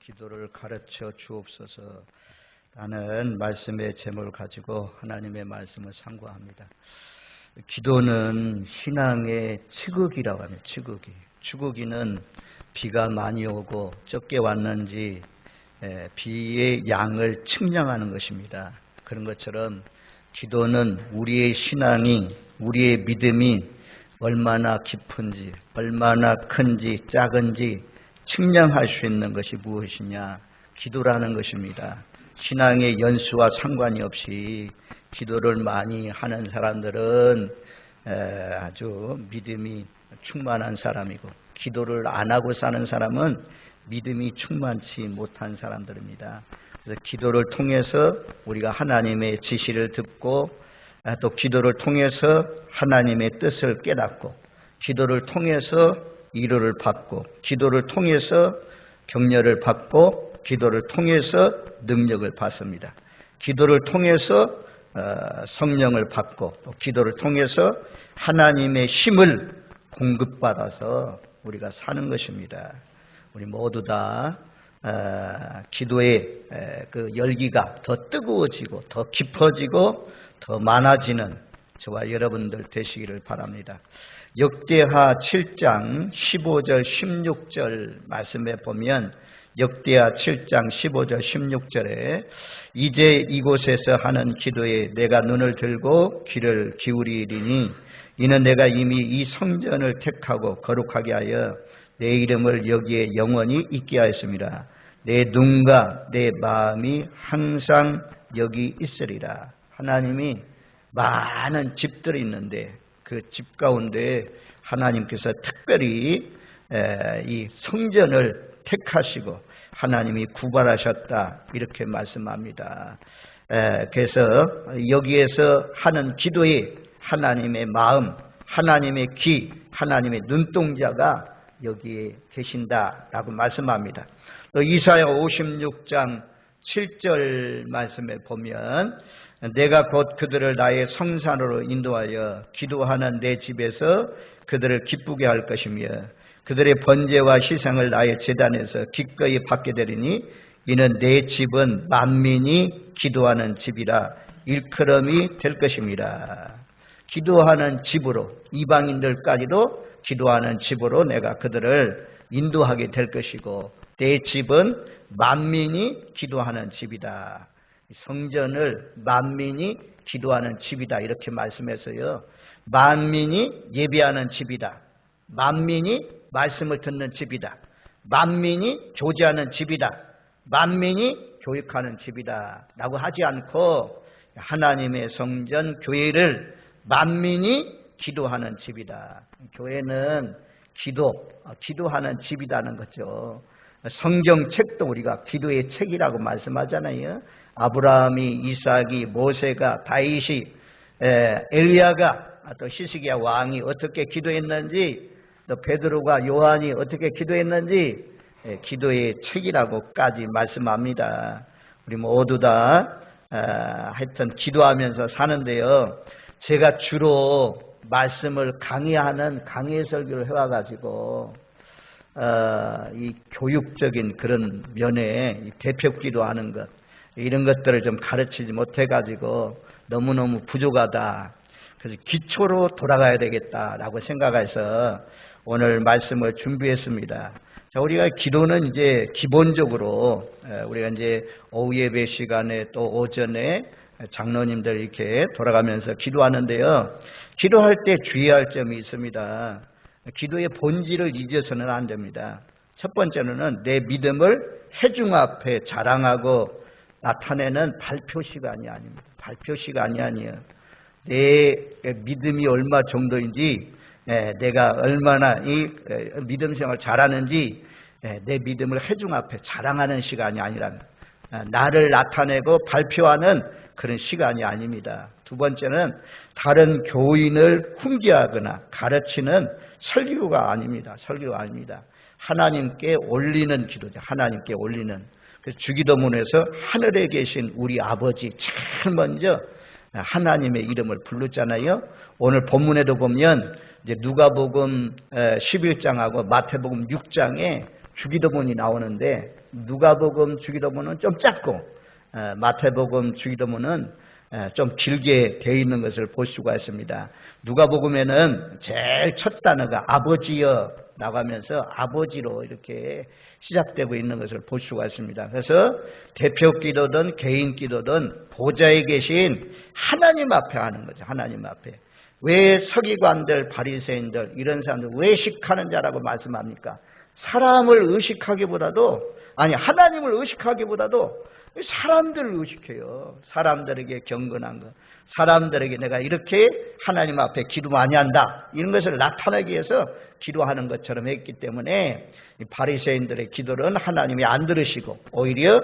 기도를 가르쳐 주옵소서. 라는 말씀의 제목을 가지고 하나님의 말씀을 상고합니다. 기도는 신앙의 치국이라고 합니다. 치국이는 비가 많이 오고 적게 왔는지 비의 양을 측량하는 것입니다. 그런 것처럼 기도는 우리의 신앙이, 우리의 믿음이 얼마나 깊은지, 얼마나 큰지, 작은지 측량할 수 있는 것이 무엇이냐? 기도라는 것입니다. 신앙의 연수와 상관이 없이 기도를 많이 하는 사람들은 아주 믿음이 충만한 사람이고, 기도를 안 하고 사는 사람은 믿음이 충만치 못한 사람들입니다. 그래서 기도를 통해서 우리가 하나님의 지시를 듣고, 또 기도를 통해서 하나님의 뜻을 깨닫고, 기도를 통해서 위로를 받고, 기도를 통해서 격려를 받고, 기도를 통해서 능력을 받습니다. 기도를 통해서 성령을 받고, 또 기도를 통해서 하나님의 힘을 공급받아서 우리가 사는 것입니다. 우리 모두 다 기도의 그 열기가 더 뜨거워지고 더 깊어지고 더 많아지는 저와 여러분들 되시기를 바랍니다. 역대하 7장 15절 16절 말씀에 보면, 역대하 7장 15절 16절에 이제 이곳에서 하는 기도에 내가 눈을 들고 귀를 기울이리니 이는 내가 이미 이 성전을 택하고 거룩하게 하여 내 이름을 여기에 영원히 있게 하였습니다. 내 눈과 내 마음이 항상 여기 있으리라. 하나님이 많은 집들이 있는데 그 집 가운데 하나님께서 특별히 이 성전을 택하시고 하나님이 구발하셨다, 이렇게 말씀합니다. 그래서 여기에서 하는 기도에 하나님의 마음, 하나님의 귀, 하나님의 눈동자가 여기에 계신다라고 말씀합니다. 또 이사야 56장 7절 말씀에 보면, 내가 곧 그들을 나의 성산으로 인도하여 기도하는 내 집에서 그들을 기쁘게 할 것이며 그들의 번제와 희생을 나의 제단에서 기꺼이 받게 되리니 이는 내 집은 만민이 기도하는 집이라 일컬음이 될 것입니다. 기도하는 집으로, 이방인들까지도 기도하는 집으로 내가 그들을 인도하게 될 것이고, 내 집은 만민이 기도하는 집이다. 성전을 만민이 기도하는 집이다, 이렇게 말씀해서요, 만민이 예배하는 집이다, 만민이 말씀을 듣는 집이다, 만민이 교제하는 집이다, 만민이 교육하는 집이다 라고 하지 않고, 하나님의 성전 교회를 만민이 기도하는 집이다. 교회는 기도하는 집이라는 거죠. 성경책도 우리가 기도의 책이라고 말씀하잖아요. 아브라함이, 이삭이, 모세가, 다윗이, 엘리야가, 또 히스기야 왕이 어떻게 기도했는지, 또 베드로가, 요한이 어떻게 기도했는지 기도의 책이라고까지 말씀합니다. 우리 모두 다 하여튼 기도하면서 사는데요, 제가 주로 말씀을 강의하는 강의 설교를 해와가지고 이 교육적인 그런 면에 대표 기도하는 것, 이런 것들을 좀 가르치지 못해가지고 너무너무 부족하다. 그래서 기초로 돌아가야 되겠다라고 생각해서 오늘 말씀을 준비했습니다. 자, 우리가 기도는 이제 기본적으로 우리가 이제 오후 예배 시간에 또 오전에 장로님들 이렇게 돌아가면서 기도하는데요, 기도할 때 주의할 점이 있습니다. 기도의 본질을 잊어서는 안 됩니다. 첫 번째는 내 믿음을 회중 앞에 자랑하고 나타내는 발표 시간이 아닙니다. 발표 시간이 아니에요. 내 믿음이 얼마 정도인지, 내가 얼마나 이 믿음 생활을 잘하는지, 내 믿음을 회중 앞에 자랑하는 시간이 아니라 나를 나타내고 발표하는 그런 시간이 아닙니다. 두 번째는 다른 교인을 훈계하거나 가르치는 설교가 아닙니다. 설교가 아닙니다. 하나님께 올리는 기도죠. 하나님께 올리는. 그래서 주기도문에서 하늘에 계신 우리 아버지, 제일 먼저 하나님의 이름을 부르잖아요. 오늘 본문에도 보면 이제 누가복음 11장하고 마태복음 6장에 주기도문이 나오는데 누가복음 주기도문은 좀 짧고 마태복음 주기도문은 좀 길게 되어 있는 것을 볼 수가 있습니다. 누가복음에는 제일 첫 단어가 아버지여 라고 하면서 아버지로 이렇게 시작되고 있는 것을 볼 수가 있습니다. 그래서 대표 기도든 개인 기도든 보좌에 계신 하나님 앞에 하는 거죠. 하나님 앞에. 왜 서기관들, 바리새인들 이런 사람들 외식하는 자라고 말씀합니까? 사람을 의식하기보다도 하나님을 의식하기보다도 사람들을 의식해요. 사람들에게 경건한 것, 사람들에게 내가 이렇게 하나님 앞에 기도 많이 한다 이런 것을 나타내기 위해서 기도하는 것처럼 했기 때문에 바리새인들의 기도는 하나님이 안 들으시고 오히려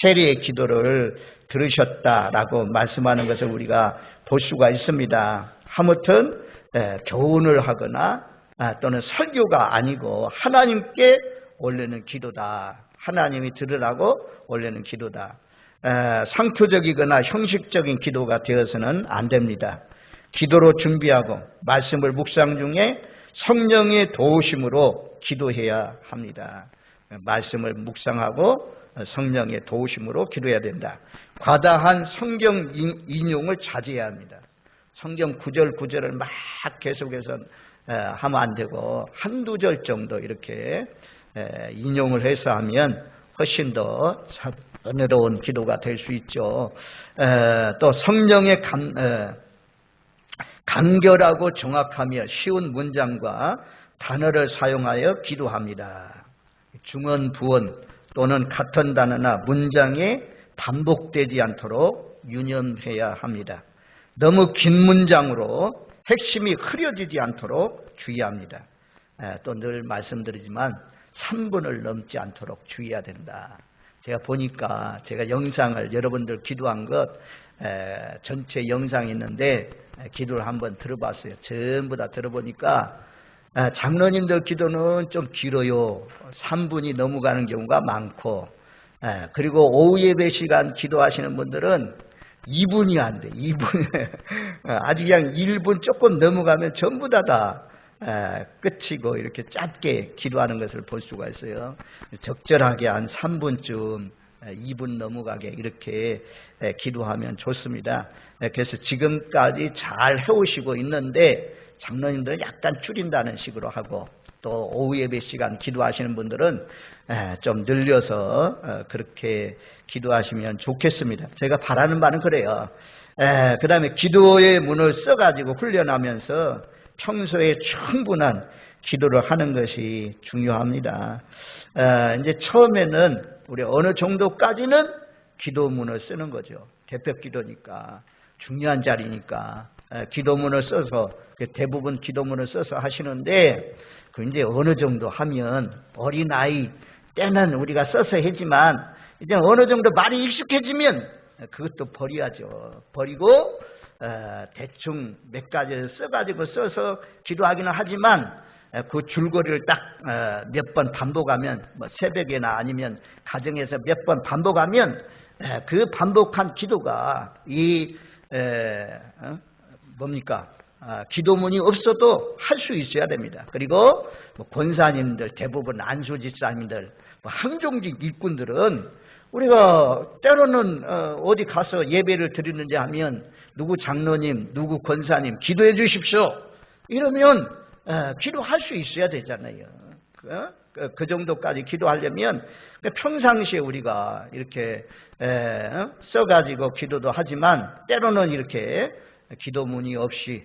세리의 기도를 들으셨다라고 말씀하는 것을 우리가 볼 수가 있습니다. 아무튼 교훈을 하거나 또는 설교가 아니고 하나님께 올리는 기도다. 하나님이 들으라고 올리는 기도다. 상투적이거나 형식적인 기도가 되어서는 안 됩니다. 기도로 준비하고 말씀을 묵상 중에 성령의 도우심으로 기도해야 합니다. 말씀을 묵상하고 성령의 도우심으로 기도해야 된다. 과다한 성경 인용을 자제해야 합니다. 성경 구절을 막 계속해서 하면 안 되고 한두 절 정도 이렇게 인용을 해서 하면 훨씬 더 은혜로운 기도가 될 수 있죠. 또 성령의 간결하고 정확하며 쉬운 문장과 단어를 사용하여 기도합니다. 중언, 부언 또는 같은 단어나 문장에 반복되지 않도록 유념해야 합니다. 너무 긴 문장으로 핵심이 흐려지지 않도록 주의합니다. 또 늘 말씀드리지만 3분을 넘지 않도록 주의해야 된다. 제가 보니까 제가 영상을 여러분들 기도한 것 전체 영상이 있는데 기도를 한번 들어봤어요. 전부 다 들어보니까 장로님들 기도는 좀 길어요. 3분이 넘어가는 경우가 많고 그리고 오후 예배 시간 기도하시는 분들은 2분이 안 돼. 2분 아주 그냥 1분 조금 넘어가면 전부 다 끝이고 이렇게 짧게 기도하는 것을 볼 수가 있어요. 적절하게 한 3분쯤 2분 넘어가게 이렇게 기도하면 좋습니다. 그래서 지금까지 잘 해오시고 있는데 장로님들은 약간 줄인다는 식으로 하고 또 오후 예배 시간 기도하시는 분들은 좀 늘려서 그렇게 기도하시면 좋겠습니다. 제가 바라는 바는 그래요. 그 다음에 기도의 문을 써가지고 훈련하면서 평소에 충분한 기도를 하는 것이 중요합니다. 이제 처음에는 우리 어느 정도까지는 기도문을 쓰는 거죠. 대표 기도니까 중요한 자리니까 기도문을 써서 대부분 기도문을 써서 하시는데 그 이제 어느 정도 하면 어린아이 때는 우리가 써서 하지만 이제 어느 정도 말이 익숙해지면 그것도 버려야죠. 버리고 대충 몇 가지 써서 기도하기는 하지만 그 줄거리를 딱 몇 번 반복하면 뭐 새벽에나 아니면 가정에서 몇 번 반복하면 그 반복한 기도가 뭡니까? 기도문이 없어도 할 수 있어야 됩니다. 그리고 뭐 권사님들 대부분 안수집사님들 항종직 일꾼들은 우리가 때로는 어디 가서 예배를 드리는지 하면 누구 장로님, 누구 권사님 기도해 주십시오. 이러면 기도할 수 있어야 되잖아요. 그 정도까지 기도하려면 평상시에 우리가 이렇게 써가지고 기도도 하지만 때로는 이렇게 기도문이 없이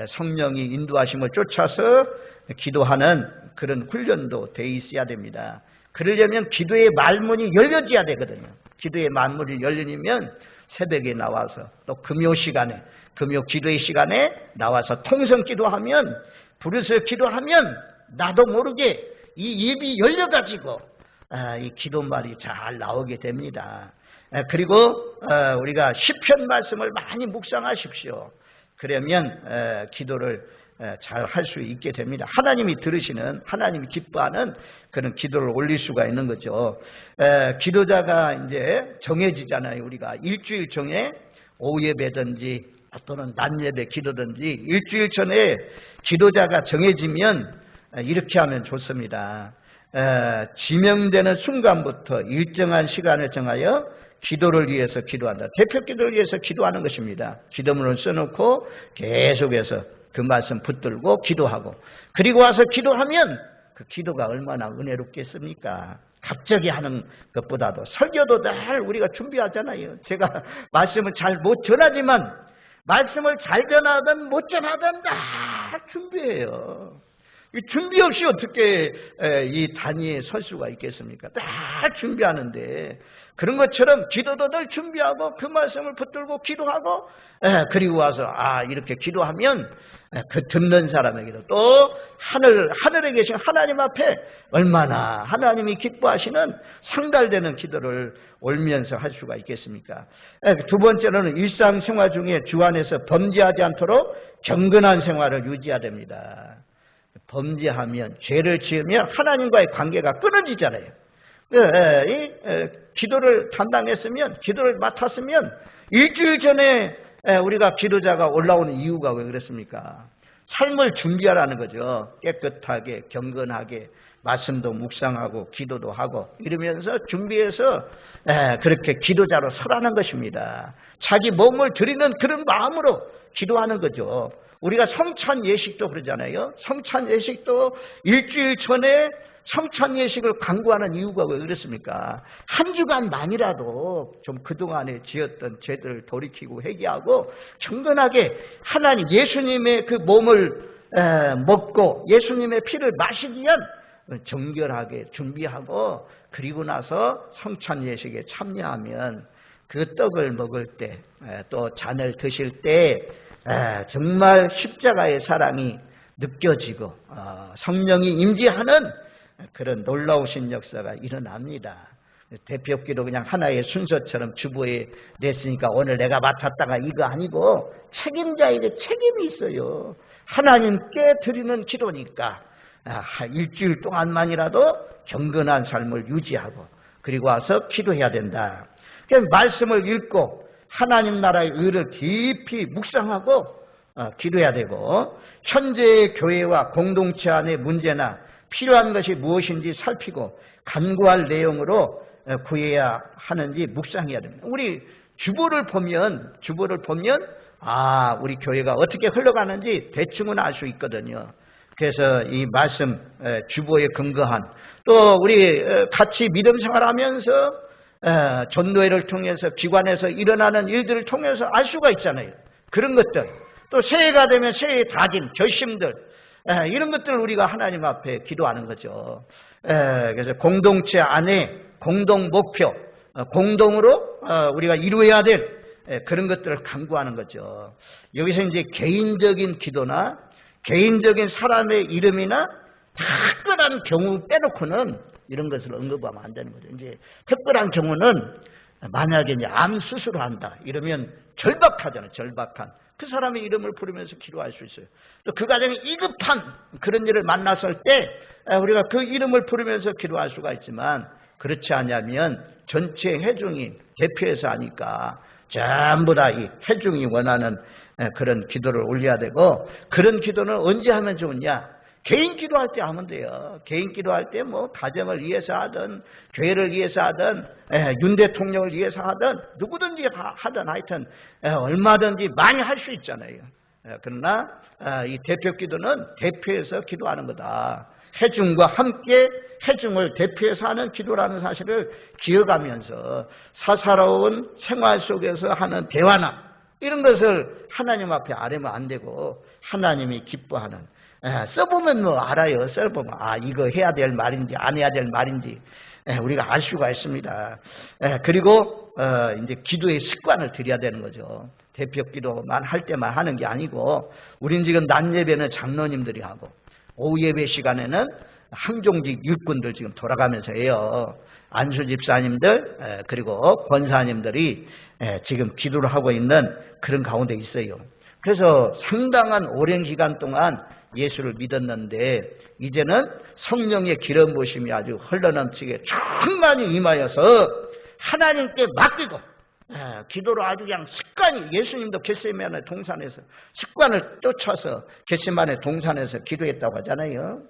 성령이 인도하심을 쫓아서 기도하는 그런 훈련도 돼 있어야 됩니다. 그러려면 기도의 말문이 열려져야 되거든요. 기도의 말문이 열리면 새벽에 나와서 또 금요 시간에 금요 기도의 시간에 나와서 통성 기도하면 부르짖어 기도하면 나도 모르게 이 입이 열려가지고 이 기도말이 잘 나오게 됩니다. 그리고 우리가 시편 말씀을 많이 묵상하십시오. 그러면 기도를 잘 할 수 있게 됩니다. 하나님이 들으시는, 하나님이 기뻐하는 그런 기도를 올릴 수가 있는 거죠. 기도자가 이제 정해지잖아요. 우리가 일주일 전에 오후 예배든지 또는 낮 예배 기도든지 일주일 전에 기도자가 정해지면 이렇게 하면 좋습니다. 지명되는 순간부터 일정한 시간을 정하여 기도를 위해서 기도한다. 대표 기도를 위해서 기도하는 것입니다. 기도문을 써놓고 계속해서 그 말씀 붙들고 기도하고, 그리고 와서 기도하면 그 기도가 얼마나 은혜롭겠습니까? 갑자기 하는 것보다도. 설교도 늘 우리가 준비하잖아요. 제가 말씀을 잘 못 전하지만 말씀을 잘 전하든 못 전하든 다 준비해요. 이 준비 없이 어떻게 이 단위에 설 수가 있겠습니까? 다 준비하는데, 그런 것처럼 기도도 늘 준비하고 그 말씀을 붙들고 기도하고, 그리고 와서 이렇게 기도하면 그 듣는 사람에게도 또 하늘에 계신 하나님 앞에 얼마나 하나님이 기뻐하시는 상달되는 기도를 올면서 할 수가 있겠습니까? 두 번째로는 일상생활 중에 주 안에서 범죄하지 않도록 경건한 생활을 유지해야 됩니다. 범죄하면, 죄를 지으면 하나님과의 관계가 끊어지잖아요. 기도를 담당했으면, 기도를 맡았으면, 일주일 전에 우리가 기도자가 올라오는 이유가 왜 그랬습니까? 삶을 준비하라는 거죠. 깨끗하게, 경건하게, 말씀도 묵상하고 기도도 하고 이러면서 준비해서 그렇게 기도자로 서라는 것입니다. 자기 몸을 드리는 그런 마음으로 기도하는 거죠. 우리가 성찬 예식도 그러잖아요. 성찬 예식도 일주일 전에 성찬 예식을 강구하는 이유가 왜 그렇습니까? 한 주간만이라도 좀 그동안에 지었던 죄들을 돌이키고 회개하고 경건하게 하나님 예수님의 그 몸을 먹고 예수님의 피를 마시기 위한 정결하게 준비하고, 그리고 나서 성찬 예식에 참여하면 그 떡을 먹을 때, 또 잔을 드실 때 정말 십자가의 사랑이 느껴지고 성령이 임재하는 그런 놀라우신 역사가 일어납니다. 대표기도 그냥 하나의 순서처럼 주보에 냈으니까 오늘 내가 맡았다가 이거 아니고 책임자에게 책임이 있어요. 하나님께 드리는 기도니까 일주일 동안만이라도 경건한 삶을 유지하고 그리고 와서 기도해야 된다. 말씀을 읽고 하나님 나라의 의를 깊이 묵상하고 기도해야 되고, 현재의 교회와 공동체 안의 문제나 필요한 것이 무엇인지 살피고 간구할 내용으로 구해야 하는지 묵상해야 됩니다. 우리 주보를 보면 우리 교회가 어떻게 흘러가는지 대충은 알 수 있거든요. 그래서 이 말씀 주보에 근거한, 또 우리 같이 믿음 생활하면서 전도회를 통해서 기관에서 일어나는 일들을 통해서 알 수가 있잖아요. 그런 것들, 또 새해가 되면 새해의 다짐, 결심들, 이런 것들을 우리가 하나님 앞에 기도하는 거죠. 그래서 공동체 안에 공동 목표, 공동으로 우리가 이루어야 될 그런 것들을 강구하는 거죠. 여기서 이제 개인적인 기도나 개인적인 사람의 이름이나 특별한 경우 빼놓고는 이런 것을 언급하면 안 되는 거죠. 이제 특별한 경우는 만약에 이제 암 수술을 한다 이러면 절박하잖아요. 절박한 그 사람의 이름을 부르면서 기도할 수 있어요. 또 그 가정에 위급한 그런 일을 만났을 때 우리가 그 이름을 부르면서 기도할 수가 있지만, 그렇지 않으면 전체 회중이 대표해서 하니까 전부 다 이 회중이 원하는 그런 기도를 올려야 되고, 그런 기도는 언제 하면 좋으냐? 개인 기도할 때 하면 돼요. 개인 기도할 때 뭐 가정을 위해서 하든 교회를 위해서 하든 윤 대통령을 위해서 하든 누구든지 하든 하여튼 얼마든지 많이 할 수 있잖아요. 그러나 이 대표 기도는 대표해서 기도하는 거다. 회중과 함께 회중을 대표해서 하는 기도라는 사실을 기억하면서 사사로운 생활 속에서 하는 대화나 이런 것을 하나님 앞에 아뢰면 안 되고, 하나님이 기뻐하는, 써보면 뭐 알아요. 써보면 이거 해야 될 말인지 안 해야 될 말인지 우리가 알 수가 있습니다. 그리고 이제 기도의 습관을 들여야 되는 거죠. 대표 기도만 할 때만 하는 게 아니고, 우린 지금 낮 예배는 장로님들이 하고 오후 예배 시간에는 항종직 일꾼들 지금 돌아가면서 해요. 안수 집사님들 그리고 권사님들이 지금 기도를 하고 있는 그런 가운데 있어요. 그래서 상당한 오랜 기간 동안 예수를 믿었는데 이제는 성령의 기름 부으심이 아주 흘러넘치게 충만히 임하여서 하나님께 맡기고 기도로 아주 그냥 습관이, 예수님도 겟세마네 동산에서 습관을 쫓아서 겟세마네 동산에서 기도했다고 하잖아요.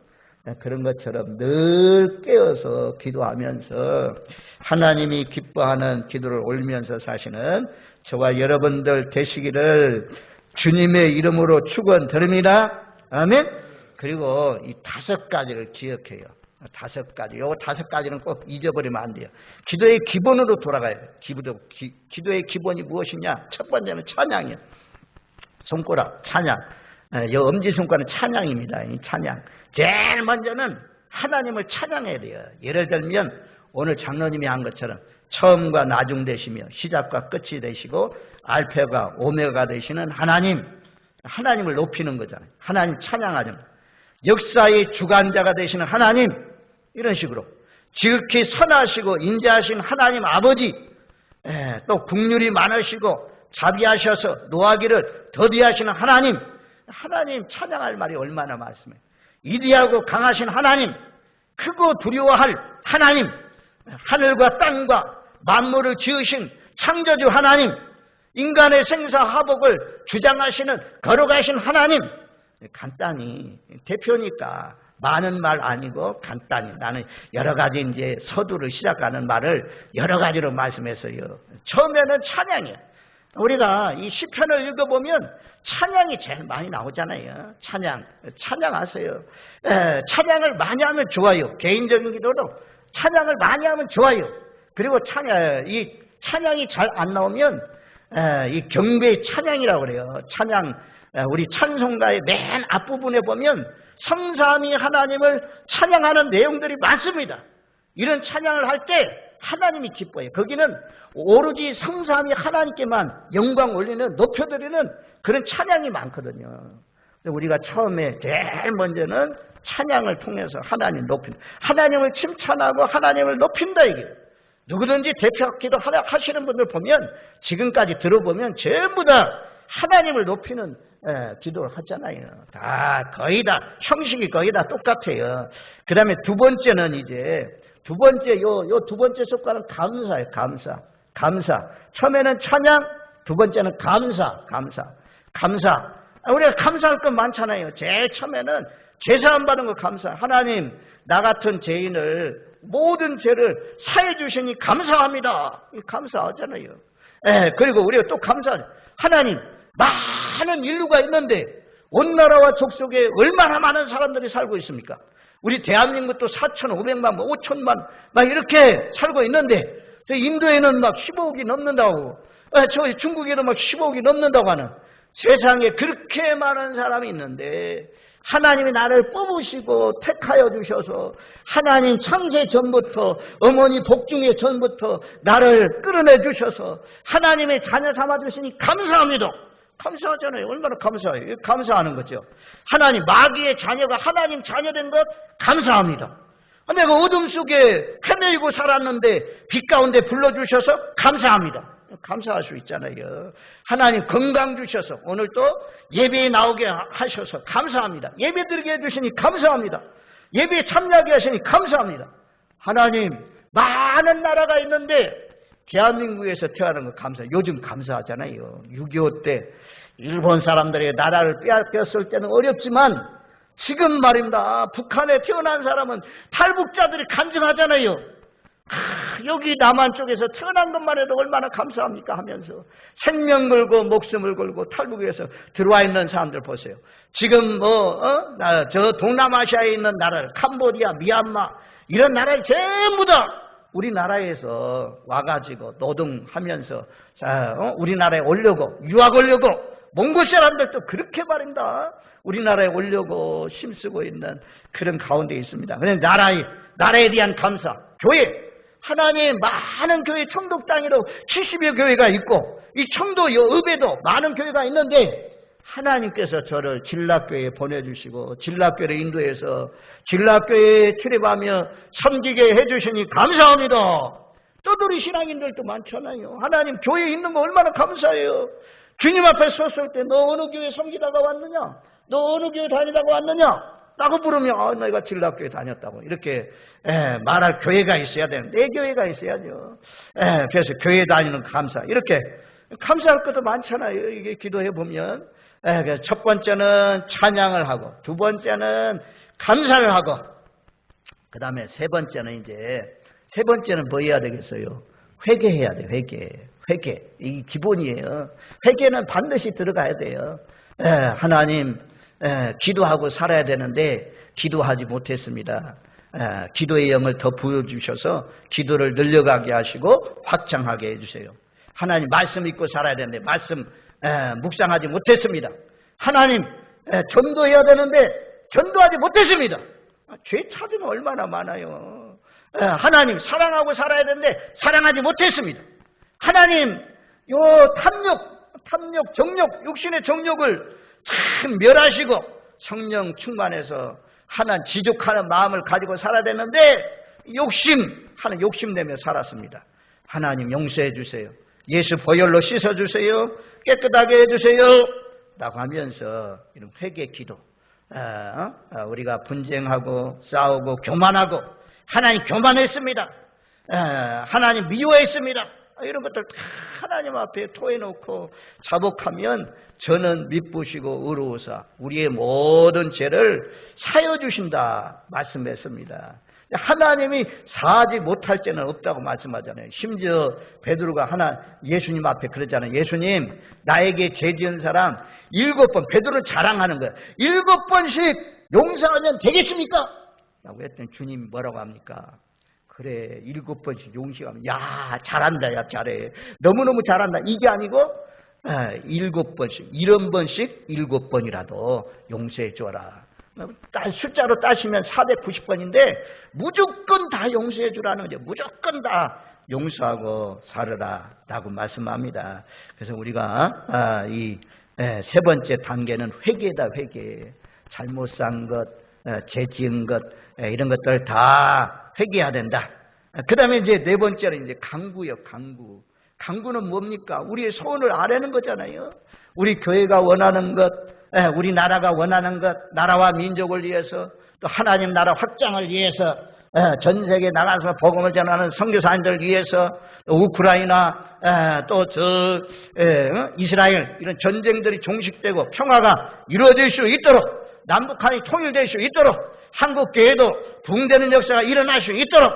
그런 것처럼 늘 깨어서 기도하면서 하나님이 기뻐하는 기도를 올리면서 사시는 저와 여러분들 되시기를 주님의 이름으로 축원드립니다. 아멘. 그리고 이 5가지를 기억해요. 5가지. 요 5가지는 꼭 잊어버리면 안 돼요. 기도의 기본으로 돌아가야 돼요. 기도의 기본이 무엇이냐? 첫 번째는 찬양이에요. 손가락 찬양. 이 엄지손가락은 찬양입니다. 이 찬양. 제일 먼저는 하나님을 찬양해야 돼요. 예를 들면 오늘 장로님이 한 것처럼 처음과 나중 되시며 시작과 끝이 되시고 알파가 오메가가 되시는 하나님을 높이는 거잖아요. 하나님 찬양하죠. 역사의 주관자가 되시는 하나님, 이런 식으로 지극히 선하시고 인자하신 하나님 아버지, 또 국률이 많으시고 자비하셔서 노하기를 더디하시는 하나님 찬양할 말이 얼마나 많습니까? 이디하고 강하신 하나님, 크고 두려워할 하나님, 하늘과 땅과 만물을 지으신 창조주 하나님, 인간의 생사화복을 주장하시는 거룩하신 하나님. 간단히 대표니까 많은 말 아니고 간단히 나는 여러 가지 이제 서두를 시작하는 말을 여러 가지로 말씀했어요. 처음에는 찬양이에요. 우리가 이 시편을 읽어보면 찬양이 제일 많이 나오잖아요. 찬양하세요. 찬양을 많이 하면 좋아요. 개인적인 기도도 찬양을 많이 하면 좋아요. 그리고 이 찬양이 잘 안 나오면 이 경배의 찬양이라고 그래요. 우리 찬송가의 맨 앞부분에 보면 성삼위 하나님을 찬양하는 내용들이 많습니다. 이런 찬양을 할 때 하나님이 기뻐해요. 거기는 오로지 성삼위 하나님께만 영광 올리는, 높여드리는 그런 찬양이 많거든요. 우리가 처음에 제일 먼저는 찬양을 통해서 하나님 높인다. 하나님을 칭찬하고 하나님을 높인다 이게. 누구든지 대표 기도 하시는 분들 보면 지금까지 들어보면 전부 다 하나님을 높이는 기도를 하잖아요. 거의 다 형식이 거의 다 똑같아요. 그 다음에 두 번째는 두 번째 속과는 감사예요. 감사. 처음에는 찬양, 두 번째는 감사. 우리가 감사할 건 많잖아요. 제일 처음에는 제사함 받은 거 감사. 하나님, 나 같은 죄인을 모든 죄를 사해 주시니 감사합니다. 감사하잖아요. 그리고 우리가 또 감사하죠. 하나님, 많은 인류가 있는데 온 나라와 족속에 얼마나 많은 사람들이 살고 있습니까? 우리 대한민국도 4,500만, 5천만 막 이렇게 살고 있는데 인도에는 막 15억이 넘는다고, 저희 중국에도 막 15억이 넘는다고 하는 세상에 그렇게 많은 사람이 있는데 하나님이 나를 뽑으시고 택하여 주셔서 하나님 창세 전부터 어머니 복중의 전부터 나를 끌어내 주셔서 하나님의 자녀 삼아 주시니 감사합니다. 감사하잖아요. 얼마나 감사해요. 감사하는 거죠. 하나님, 마귀의 자녀가 하나님 자녀된 것 감사합니다. 내가 어둠 속에 헤매이고 살았는데 빛 가운데 불러주셔서 감사합니다. 감사할 수 있잖아요. 하나님 건강 주셔서 오늘 또 예배에 나오게 하셔서 감사합니다. 예배 드리게 해주시니 감사합니다. 예배에 참여하게 하시니 감사합니다. 하나님, 많은 나라가 있는데 대한민국에서 태어나는 거 감사해요. 요즘 감사하잖아요. 6.25 때 일본 사람들이 나라를 빼앗겼을 때는 어렵지만 지금 말입니다. 북한에 태어난 사람은 탈북자들이 간증하잖아요. 여기 남한 쪽에서 태어난 것만 해도 얼마나 감사합니까 하면서 생명 걸고 목숨을 걸고 탈북에서 들어와 있는 사람들 보세요. 지금 저 동남아시아에 있는 나라를 캄보디아, 미얀마 이런 나라를 전부 다 우리나라에서 와가지고 노동하면서 우리나라에 오려고 유학 오려고 몽골 사람들도 그렇게 말입니다. 우리나라에 오려고 힘쓰고 있는 그런 가운데 있습니다. 그런데 나라에 대한 감사, 교회 하나님 많은 교회 청독 단위로 70여 교회가 있고 이 청도 읍에도 많은 교회가 있는데 하나님께서 저를 진락교회에 보내주시고 진락교회를 인도해서 진락교회에 출입하며 섬기게 해주시니 감사합니다. 떠돌이 신앙인들도 많잖아요. 하나님 교회에 있는 거 얼마나 감사해요. 주님 앞에 섰을 때 너 어느 교회 섬기다가 왔느냐? 너 어느 교회 다니다가 왔느냐? 라고 부르면 너희가 진락교회 다녔다고 이렇게 말할 교회가 있어야 되는데 내 교회가 있어야죠. 그래서 교회 다니는 감사 이렇게 감사할 것도 많잖아요. 이게 기도해 보면 첫 번째는 찬양을 하고 두 번째는 감사를 하고 그 다음에 세 번째는 뭐 해야 되겠어요? 회개해야 돼, 회개. 이 기본이에요. 회개는 반드시 들어가야 돼요. 하나님, 기도하고 살아야 되는데, 기도하지 못했습니다. 기도의 영을 더 부어주셔서, 기도를 늘려가게 하시고, 확장하게 해주세요. 하나님, 말씀 읽고 살아야 되는데, 말씀, 묵상하지 못했습니다. 하나님, 전도해야 되는데, 전도하지 못했습니다. 죄 찾으면 얼마나 많아요. 하나님, 사랑하고 살아야 되는데 사랑하지 못했습니다. 하나님, 요 탐욕, 정욕, 육신의 정욕을 참 멸하시고 성령 충만해서 하나님 지족하는 마음을 가지고 살아야 되는데 욕심내며 살았습니다. 하나님 용서해 주세요. 예수 보혈로 씻어주세요. 깨끗하게 해주세요. 라고 하면서 이런 회개 기도, 우리가 분쟁하고 싸우고 교만하고 하나님 교만했습니다. 하나님 미워했습니다. 이런 것들 다 하나님 앞에 토해놓고 자복하면 저는 미쁘시고 의로우사 우리의 모든 죄를 사여 주신다 말씀했습니다. 하나님이 사하지 못할 죄는 없다고 말씀하잖아요. 심지어 베드로가 예수님 앞에 그러잖아요. 예수님, 나에게 죄 지은 사람 7번, 베드로는 자랑하는 거예요. 7번씩 용서하면 되겠습니까? 라고 했더니 주님 뭐라고 합니까? 그래, 7번씩 용서하면, 야, 잘한다, 야, 잘해. 너무너무 잘한다. 이게 아니고 7번씩, 70번씩 7번이라도 용서해 줘라. 숫자로 따시면 490번인데 무조건 다 용서해 주라는 거죠. 무조건 다 용서하고 살아라 라고 말씀합니다. 그래서 우리가 이 세 번째 단계는 회개다. 회개. 잘못 산 것, 죄 지은 것, 이런 것들 다 회개해야 된다. 그 다음에 네 번째는 강구요. 강구는 뭡니까? 우리의 소원을 아뢰는 거잖아요. 우리 교회가 원하는 것, 우리 나라가 원하는 것, 나라와 민족을 위해서, 또 하나님 나라 확장을 위해서, 전 세계에 나가서 복음을 전하는 선교사님들 위해서, 또 우크라이나, 또 이스라엘, 이런 전쟁들이 종식되고 평화가 이루어질 수 있도록, 남북한이 통일될 수 있도록, 한국 교회도 붕대는 역사가 일어날 수 있도록,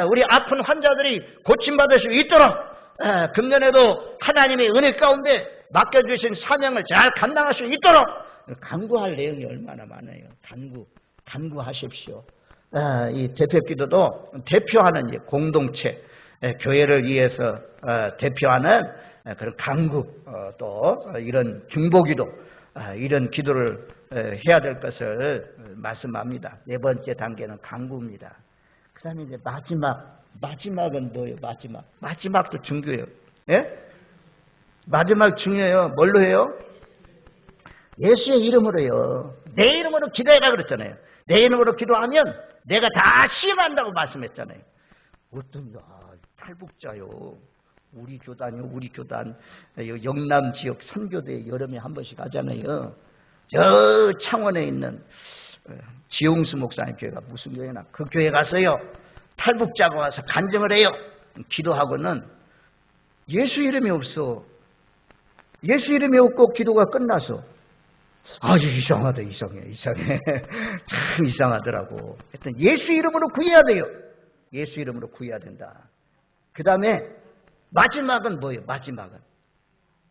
우리 아픈 환자들이 고침받을 수 있도록, 금년에도 하나님의 은혜 가운데 맡겨주신 사명을 잘 감당할 수 있도록 간구할 내용이 얼마나 많아요. 간구하십시오. 이 대표기도도 대표하는 공동체, 교회를 위해서 대표하는 그런 간구, 또 이런 중보기도, 이런 기도를 해야 될 것을 말씀합니다. 네 번째 단계는 간구입니다. 그 다음에 마지막은 뭐예요? 마지막도 중요해요. 예? 마지막 중요해요. 뭘로 해요? 예수의 이름으로요. 내 이름으로 기도해라 그랬잖아요. 내 이름으로 기도하면 내가 다 시험한다고 말씀했잖아요. 어떤 탈북자요. 우리 교단 영남 지역 선교대에 여름에 한 번씩 가잖아요. 저 창원에 있는 지용수 목사님 교회가 무슨 교회나 그 교회 가서요. 탈북자가 와서 간증을 해요. 기도하고는 예수 이름이 없어. 예수 이름이 없고 기도가 끝나서 아주 이상해. 참 이상하더라고. 하여튼 예수 이름으로 구해야 돼요. 예수 이름으로 구해야 된다. 그 다음에 마지막은 뭐예요?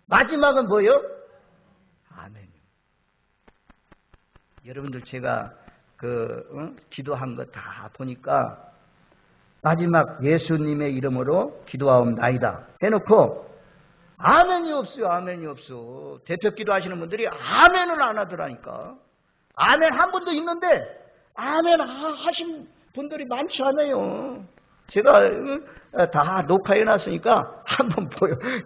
마지막은 뭐예요? 아멘. 여러분들 제가 기도한 거 다 보니까 마지막 예수님의 이름으로 기도하옵나이다 해놓고 아멘이 없어. 대표 기도하시는 분들이 아멘을 안 하더라니까. 아멘 한 분도 있는데 아멘 하신 분들이 많지 않아요. 제가 다 녹화해놨으니까 한번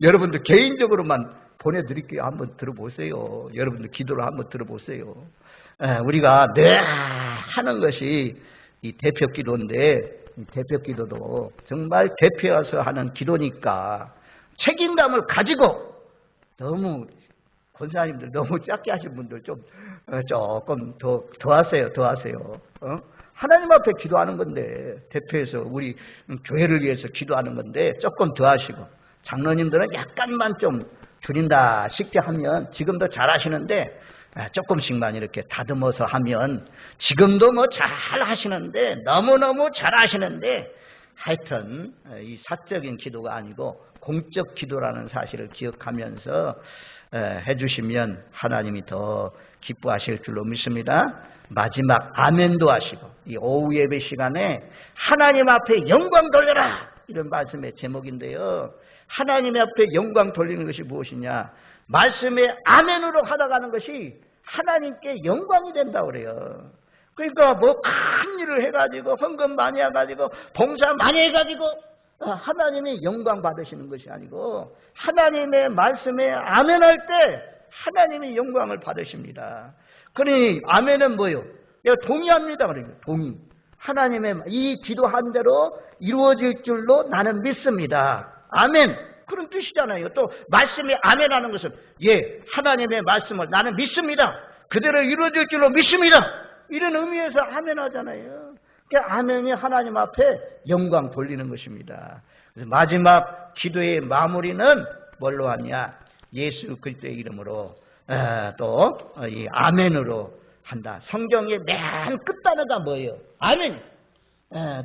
여러분들 개인적으로만 보내드릴게요. 한번 들어보세요. 여러분들 기도를 한번 들어보세요. 우리가 늘 하는 것이 이 대표 기도인데 이 대표 기도도 정말 대표해서 하는 기도니까 책임감을 가지고 너무 권사님들 너무 작게 하신 분들 조금 더 하세요. 하나님 앞에 기도하는 건데 대표해서 우리 교회를 위해서 기도하는 건데 조금 더 하시고 장로님들은 약간만 좀 줄인다 식게 하면 지금도 잘 하시는데 조금씩만 이렇게 다듬어서 하면 지금도 뭐 잘 하시는데 너무너무 잘 하시는데 하여튼 이 사적인 기도가 아니고 공적 기도라는 사실을 기억하면서 해주시면 하나님이 더 기뻐하실 줄로 믿습니다. 마지막 아멘도 하시고 이 오후 예배 시간에 하나님 앞에 영광 돌려라 이런 말씀의 제목인데요. 하나님 앞에 영광 돌리는 것이 무엇이냐? 말씀에 아멘으로 하다가는 것이 하나님께 영광이 된다고 그래요. 그러니까 뭐 큰 일을 해가지고 헌금 많이 해가지고 봉사 많이 해가지고 하나님이 영광 받으시는 것이 아니고 하나님의 말씀에 아멘할 때 하나님이 영광을 받으십니다. 그러니 아멘은 뭐예요? 내가 동의합니다. 그러니까 동의. 하나님의 이 기도한 대로 이루어질 줄로 나는 믿습니다. 아멘. 그런 뜻이잖아요. 또 말씀에 아멘하는 것은 예, 하나님의 말씀을 나는 믿습니다. 그대로 이루어질 줄로 믿습니다. 이런 의미에서 아멘하잖아요. 그러니까 아멘이 하나님 앞에 영광 돌리는 것입니다. 그래서 마지막 기도의 마무리는 뭘로 하냐? 예수 그리스도의 이름으로 또 이 아멘으로 한다. 성경의 맨 끝 단어가 뭐예요? 아멘.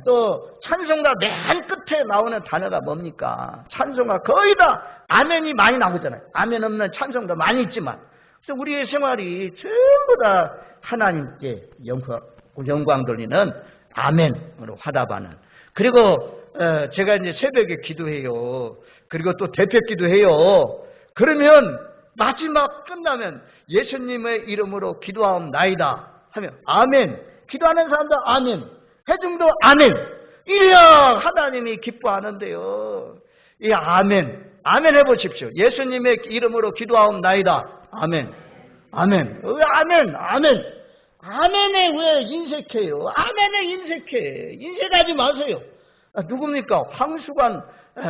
또 찬송가 맨 끝에 나오는 단어가 뭡니까? 찬송가 거의 다 아멘이 많이 나오잖아요. 아멘 없는 찬송도 많이 있지만 그래서 우리의 생활이 전부 다 하나님께 영광 돌리는 아멘으로 화답하는. 그리고 제가 이제 새벽에 기도해요. 그리고 또 대표 기도해요. 그러면 마지막 끝나면 예수님의 이름으로 기도하옵나이다 하면 아멘. 기도하는 사람도 아멘. 회중도 아멘. 이래야 하나님이 기뻐하는데요. 이 아멘. 아멘 해보십시오. 예수님의 이름으로 기도하옵나이다. 아멘. 아멘. 왜 아멘? 아멘. 아멘에 왜 인색해요? 아멘에 인색해. 인색하지 마세요. 누굽니까? 황수관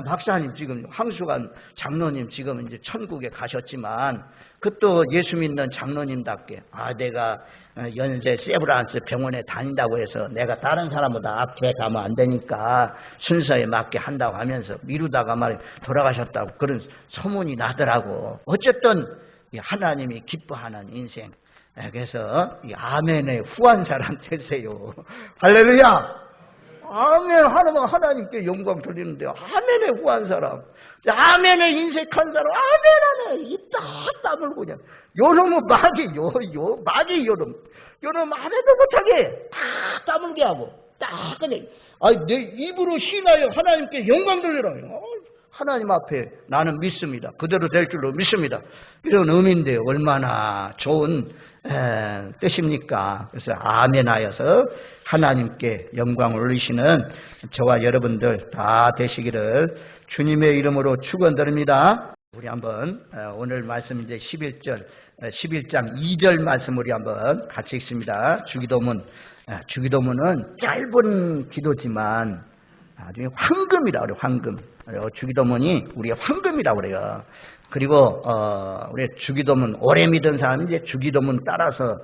박사님 지금 황수관 장로님 지금 이제 천국에 가셨지만 그것도 예수 믿는 장로님답게 내가 연세 세브란스 병원에 다닌다고 해서 내가 다른 사람보다 앞에 가면 안 되니까 순서에 맞게 한다고 하면서 미루다가 말이야 돌아가셨다고 그런 소문이 나더라고. 어쨌든 하나님이 기뻐하는 인생. 그래서 이 아멘에 후한 사람 되세요. 할렐루야. 아멘 하나만 하나님께 영광 돌리는데 아멘에 후한 사람, 아멘에 인색한 사람, 아멘 하네 입 딱 다물고 그냥 요놈은 막이 요놈 아멘도 못하게 다 다물게 하고 딱 그냥 내 입으로 신하여 하나님께 영광 돌리라. 하나님 앞에 나는 믿습니다. 그대로 될 줄로 믿습니다. 이런 의미인데요. 얼마나 좋은 뜻입니까? 그래서 아멘하여서 하나님께 영광을 올리시는 저와 여러분들 다 되시기를 주님의 이름으로 축원드립니다. 우리 한번 오늘 말씀 이제 11장 2절 말씀 우리 한번 같이 읽습니다. 주기도문은 짧은 기도지만 나중에 황금이라고 그래요. 황금. 주기도문이 우리의 황금이라고 그래요. 그리고 우리 주기도문 오래 믿은 사람이 이제 주기도문 따라서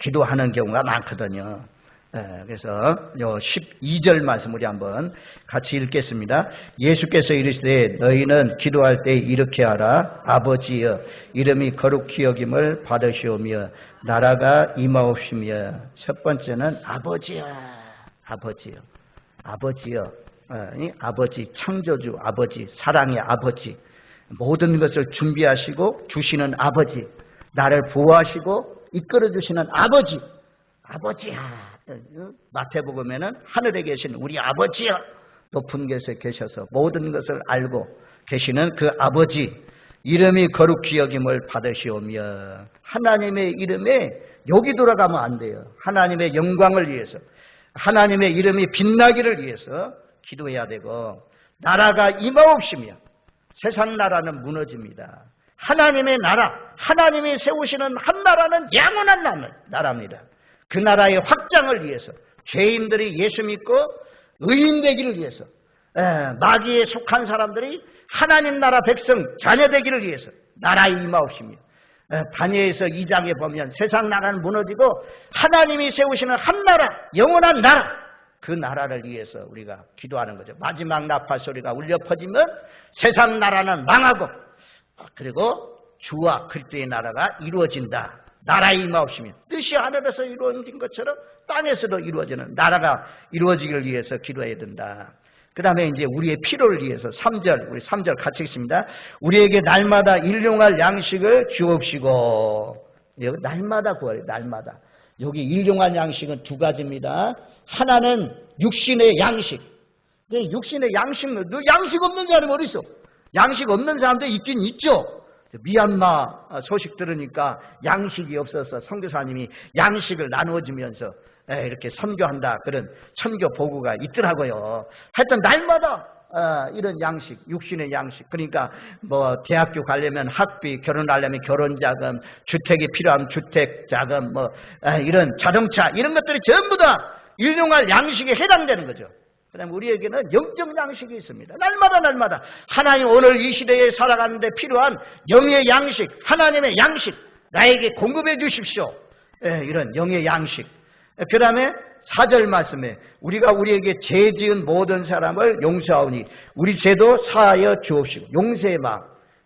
기도하는 경우가 많거든요. 그래서 요 12절 말씀 우리 한번 같이 읽겠습니다. 예수께서 이르시되 너희는 기도할 때 이렇게 하라. 아버지여 이름이 거룩히 여김을 받으시오며 나라가 임하옵시며. 첫 번째는 아버지여. 아버지 창조주 아버지 사랑의 아버지 모든 것을 준비하시고 주시는 아버지 나를 보호하시고 이끌어 주시는 아버지야. 마태복음에는 하늘에 계신 우리 아버지야 높은 곳에 계셔서 모든 것을 알고 계시는 그 아버지 이름이 거룩히 여김을 받으시오며. 하나님의 이름에 욕이 돌아가면 안 돼요. 하나님의 영광을 위해서 하나님의 이름이 빛나기를 위해서 기도해야 되고 나라가 임하옵시며. 세상 나라는 무너집니다. 하나님의 나라 하나님이 세우시는 한 나라는 영원한 나라입니다. 그 나라의 확장을 위해서 죄인들이 예수 믿고 의인 되기를 위해서 마귀에 속한 사람들이 하나님 나라 백성 자녀 되기를 위해서 나라에 임하옵시며. 다니엘서 2장에 보면 세상 나라는 무너지고 하나님이 세우시는 한 나라 영원한 나라 그 나라를 위해서 우리가 기도하는 거죠. 마지막 나팔 소리가 울려 퍼지면 세상 나라는 망하고 그리고 주와 그리스도의 나라가 이루어진다. 나라의 임하옵시며 뜻이 하늘에서 이루어진 것처럼 땅에서도 이루어지는 나라가 이루어지기를 위해서 기도해야 된다. 그 다음에 이제 우리의 필요를 위해서 3절, 우리 3절 같이 읽습니다. 우리에게 날마다 일용할 양식을 주옵시고. 여기 날마다 구하래요. 날마다. 여기 일용할 양식은 두 가지입니다. 하나는 육신의 양식. 근데 육신의 양식은 양식 없는 사람이 어디 있어? 양식 없는 사람도 있긴 있죠. 미얀마 소식 들으니까 양식이 없어서 선교사님이 양식을 나누어주면서 이렇게 선교한다 그런 선교 보고가 있더라고요. 하여튼 날마다 이런 양식, 육신의 양식. 그러니까 뭐 대학교 가려면 학비, 결혼하려면 결혼자금, 주택이 필요하면 주택자금, 뭐 이런 자동차 이런 것들이 전부 다 일용할 양식에 해당되는 거죠. 그다음에 우리에게는 영적 양식이 있습니다. 날마다 하나님 오늘 이 시대에 살아가는데 필요한 영의 양식, 하나님의 양식 나에게 공급해 주십시오. 이런 영의 양식. 그 다음에 4절 말씀에 우리가 우리에게 죄 지은 모든 사람을 용서하오니 우리 죄도 사하여 주옵시고. 용서의 마음.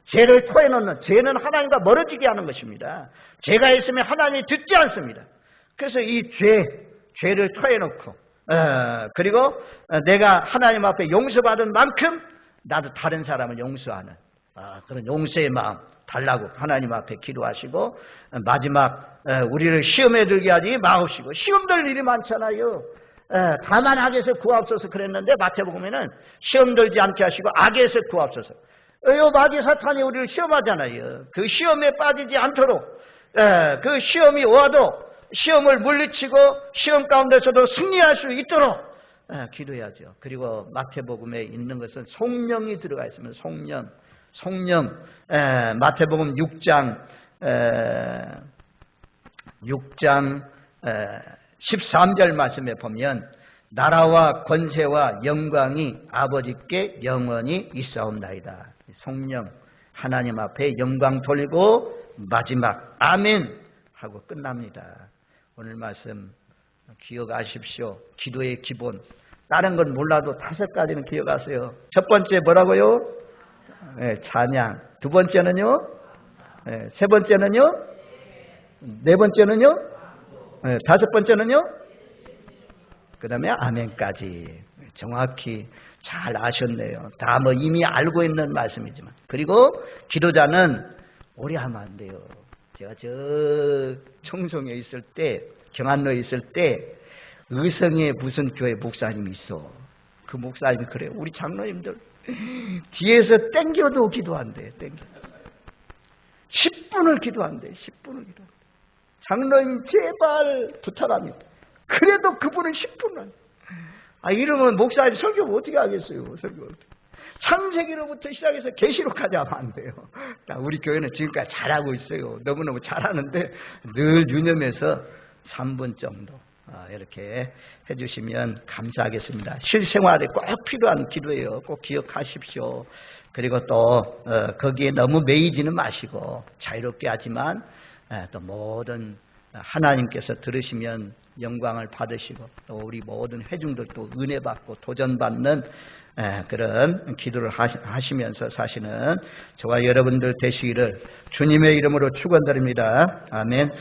죄를 토해놓는, 죄는 하나님과 멀어지게 하는 것입니다. 죄가 있으면 하나님이 듣지 않습니다. 그래서 이 죄를 토해놓고 그리고 내가 하나님 앞에 용서받은 만큼 나도 다른 사람을 용서하는 그런 용서의 마음 달라고 하나님 앞에 기도하시고, 마지막 우리를 시험에 들게 하지 마옵시고. 시험 들 일이 많잖아요. 다만 악에서 구하옵소서 그랬는데 마태복음에는 시험 들지 않게 하시고 악에서 구하옵소서. 마귀 사탄이 우리를 시험하잖아요. 그 시험에 빠지지 않도록 그 시험이 와도 시험을 물리치고 시험 가운데서도 승리할 수 있도록 기도해야죠. 그리고 마태복음에 있는 것은 성령이 들어가 있으면 성령. 마태복음 6장 13절 말씀에 보면 나라와 권세와 영광이 아버지께 영원히 있사옵나이다. 성령 하나님 앞에 영광 돌리고 마지막 아멘 하고 끝납니다. 오늘 말씀 기억하십시오. 기도의 기본. 다른 건 몰라도 5가지는 기억하세요. 첫 번째 뭐라고요? 찬양. 두 번째는요? 세 번째는요? 네 번째는요? 다섯 번째는요? 그 다음에 아멘까지. 정확히 잘 아셨네요. 다 뭐 이미 알고 있는 말씀이지만. 그리고 기도자는 오래 하면 안 돼요. 제가 저 청송에 있을 때, 경안로에 있을 때 의성에 무슨 교회 목사님이 있어. 그 목사님이 그래요. 우리 장로님들 뒤에서 땡겨도 기도한대. 10분을 기도한대. 10분을 기도한대. 장로님 제발 부탁합니다. 그래도 그분은 10분을. 이러면 목사님 설교 어떻게 하겠어요? 설교 어떻게. 창세기로부터 시작해서 계시록까지 하면 안 돼요. 우리 교회는 지금까지 잘하고 있어요. 너무너무 잘하는데 늘 유념해서 3분 정도 이렇게 해주시면 감사하겠습니다. 실생활에 꼭 필요한 기도예요. 꼭 기억하십시오. 그리고 또 거기에 너무 매이지는 마시고 자유롭게 하지만 또 모든 하나님께서 들으시면 영광을 받으시고 또 우리 모든 회중들도 은혜 받고 도전받는 그런 기도를 하시면서 사시는 저와 여러분들 되시기를 주님의 이름으로 축원드립니다. 아멘.